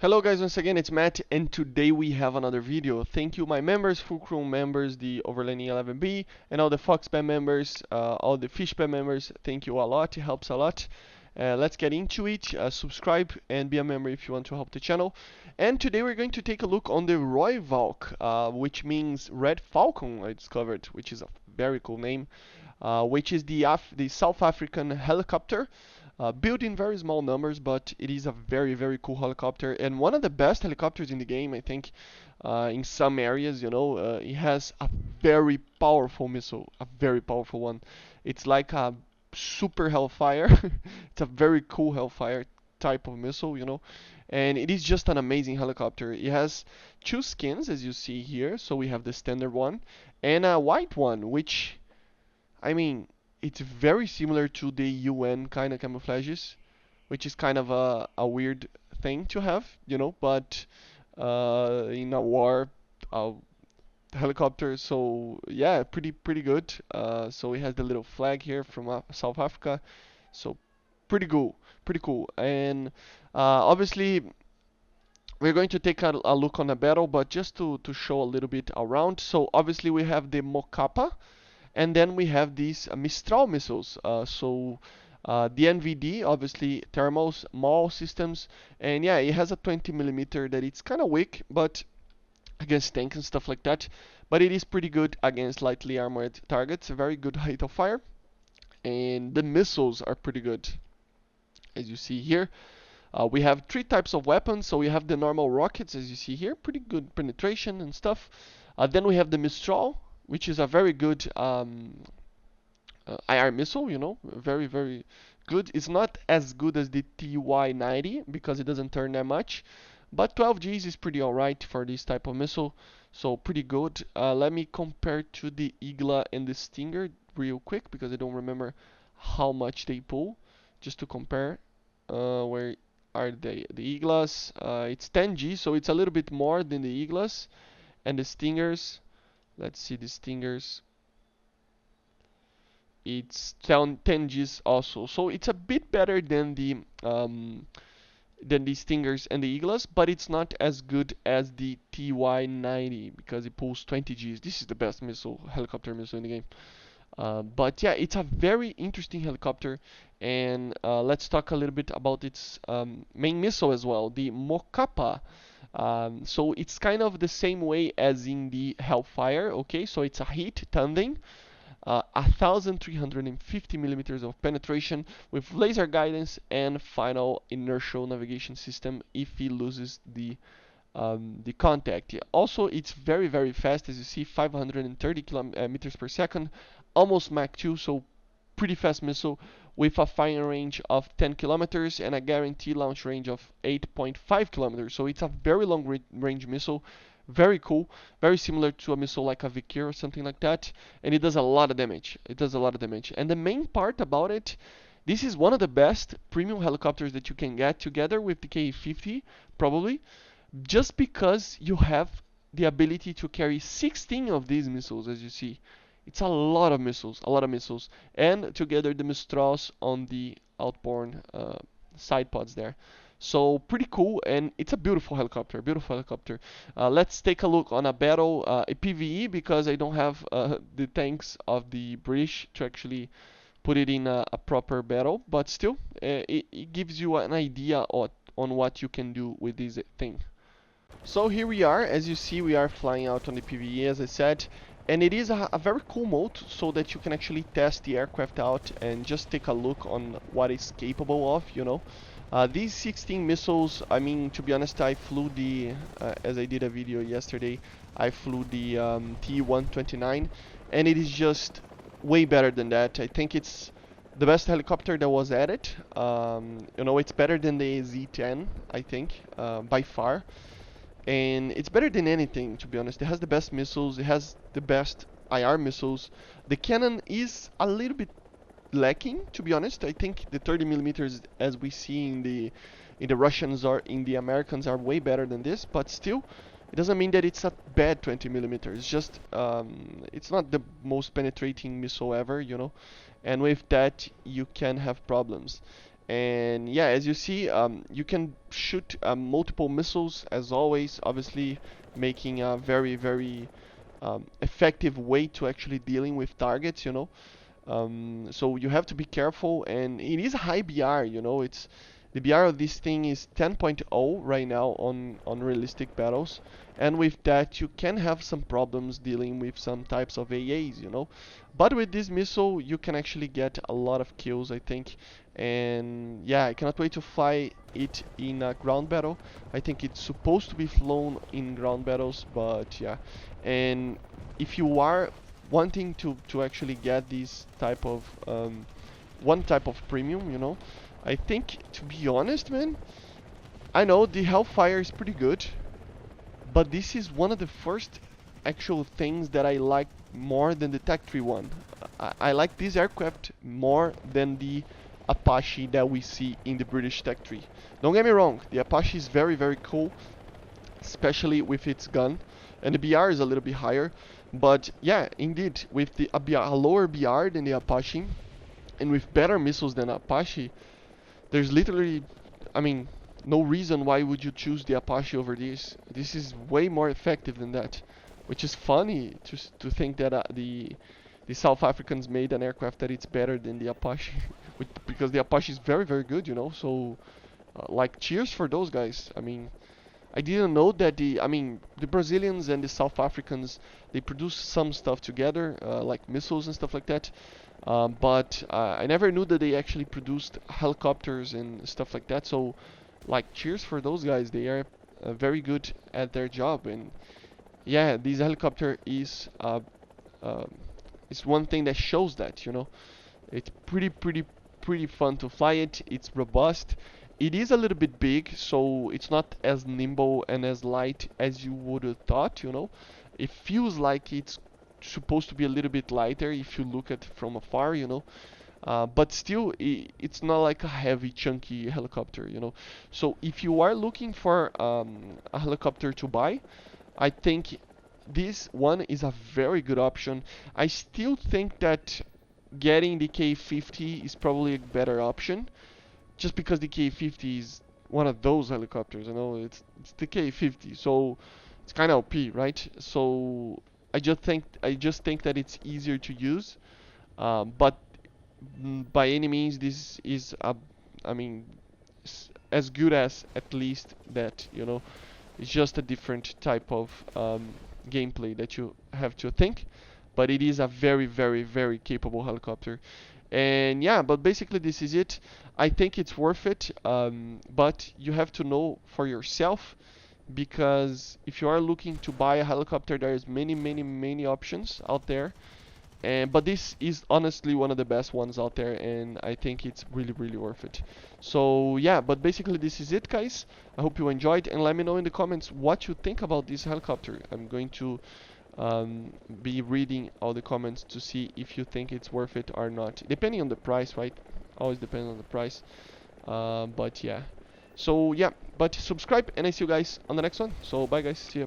Hello guys, once again it's Matt, and today we have another video. Thank you my members, full crew members, the Overlanding 11B, and all the Fox Spam members, all the Fish Spam members. Thank you a lot, it helps a lot. Let's get into it. Subscribe and be a member if you want to help the channel. And today we're going to take a look on the Rooivalk, which means Red Falcon, I discovered, which is a very cool name, which is the South African helicopter. Built in very small numbers, but it is a very cool helicopter and one of the best helicopters in the game, I think. In some areas, it has a very powerful missile, a very powerful one. It's like a super Hellfire. It's a very cool Hellfire type of missile. And it is just an amazing helicopter. It has two skins, as you see here. So we have the standard one and a white one, which, I mean, it's very similar to the UN kind of camouflages, which is kind of a weird thing to have, but in a war, uh, helicopter, so yeah, pretty good. So it has the little flag here from South Africa, so pretty cool. And obviously we're going to take a look on the battle, but just to show a little bit around. So obviously we have the Mokapa, and then we have these Mistral missiles. The NVD, obviously thermals, MAW systems, and yeah, it has a 20 millimeter that it's kind of weak, but against tanks and stuff like that. But it is pretty good against lightly armored targets. A very good rate of fire, and the missiles are pretty good, as you see here. We have three types of weapons. So we have the normal rockets, as you see here, pretty good penetration and stuff. Then we have the Mistral, which is a very good IR missile, very good. It's not as good as the TY90 because it doesn't turn that much, but 12 Gs is pretty alright for this type of missile, so pretty good. Let me compare to the Igla and the Stinger real quick because I don't remember how much they pull. Just to compare, where are they? The Iglas, it's 10 G, so it's a little bit more than the Iglas, and the Stingers. Let's see the Stingers. It's 10 Gs also, so it's a bit better than the Stingers and the Iglas, but it's not as good as the TY90 because it pulls 20 Gs. This is the best helicopter missile in the game. But yeah, it's a very interesting helicopter, and let's talk a little bit about its main missile as well, the Mokapa. So it's kind of the same way as in the Hellfire, okay? So it's a heat tandem, 1,350 millimeters of penetration with laser guidance and final inertial navigation system if he loses the contact. Yeah. Also, it's very fast, as you see, 530 kilometers per second, almost Mach 2, so pretty fast missile with a firing range of 10 kilometers and a guaranteed launch range of 8.5 kilometers. So it's a very long range missile, very cool, very similar to a missile like a Vikir or something like that, and it does a lot of damage. It does a lot of damage. And the main part about it, this is one of the best premium helicopters that you can get together with the K50, probably, just because you have the ability to carry 16 of these missiles, as you see. It's a lot of missiles, and together the Mistrals on the outboard side pods there. So pretty cool, and it's a beautiful helicopter, let's take a look on a battle, a PvE, because I don't have the tanks of the British to actually put it in a proper battle, but still, it gives you an idea on what you can do with this thing. So here we are, as you see, we are flying out on the PvE, as I said, and it is a very cool mode so that you can actually test the aircraft out and just take a look on what it's capable of. These 16 missiles, I mean, to be honest, I flew as I did a video yesterday, I flew the T129, and it is just way better than that. I think it's the best helicopter that was added. It's better than the Z10, I think, by far. And it's better than anything, to be honest. It has the best missiles, it has the best IR missiles. The cannon is a little bit lacking, to be honest. I think the 30 millimeters, as we see in the Russians or in the Americans, are way better than this, but still, it doesn't mean that it's a bad 20 millimeters. It's just it's not the most penetrating missile ever, and with that you can have problems. And yeah, as you see, you can shoot multiple missiles as always, obviously making a very effective way to actually dealing with targets, you know. So you have to be careful, and it is a high BR, you know. It's the BR of this thing is 10.0 right now on realistic battles, and with that you can have some problems dealing with some types of AAs, you know. But with this missile you can actually get a lot of kills, I think. And yeah, I cannot wait to fly it in a ground battle. I think it's supposed to be flown in ground battles, but yeah. And if you are wanting to actually get this type of one type of premium, you know, I think, to be honest, man, I know the Hellfire is pretty good, but this is one of the first actual things that I like more than the Tech 3 one. I like this aircraft more than the Apache that we see in the British Tech 3. Don't get me wrong, the Apache is very cool, especially with its gun, and the BR is a little bit higher. But yeah, indeed, with a lower BR than the Apache, and with better missiles than Apache, there's literally, I mean, no reason why would you choose the Apache over this. This is way more effective than that, which is funny to think that the South Africans made an aircraft that it's better than the Apache, because the Apache is very good, you know. So like, cheers for those guys. I mean, I didn't know that the Brazilians and the South Africans, they produce some stuff together, like missiles and stuff like that. But I never knew that they actually produced helicopters and stuff like that. So, like, cheers for those guys. They are very good at their job. And yeah, this helicopter uh, is one thing that shows that, you know. It's pretty fun to fly it. It's robust. It is a little bit big, so it's not as nimble and as light as you would have thought, you know. It feels like it's supposed to be a little bit lighter if you look at it from afar, you know. But still, it's not like a heavy, chunky helicopter, you know. So if you are looking for a helicopter to buy, I think this one is a very good option. I still think that getting the K50 is probably a better option, just because the K50 is one of those helicopters. You know, it's the K50, so it's kind of OP, right? So I just think that it's easier to use, but by any means, this is I mean, as good as, at least, that, you know. It's just a different type of gameplay that you have to think, but it is a very capable helicopter. And yeah, but basically this is it. I think it's worth it, but you have to know for yourself, because if you are looking to buy a helicopter, there is many options out there. And but this is honestly one of the best ones out there, and I think it's really worth it. So yeah, but basically this is it, guys. I hope you enjoyed, and let me know in the comments what you think about this helicopter. I'm going to be reading all the comments to see if you think it's worth it or not, depending on the price, right? Always depends on the price. But yeah, so yeah, but subscribe, and I see you guys on the next one. So bye guys, see ya.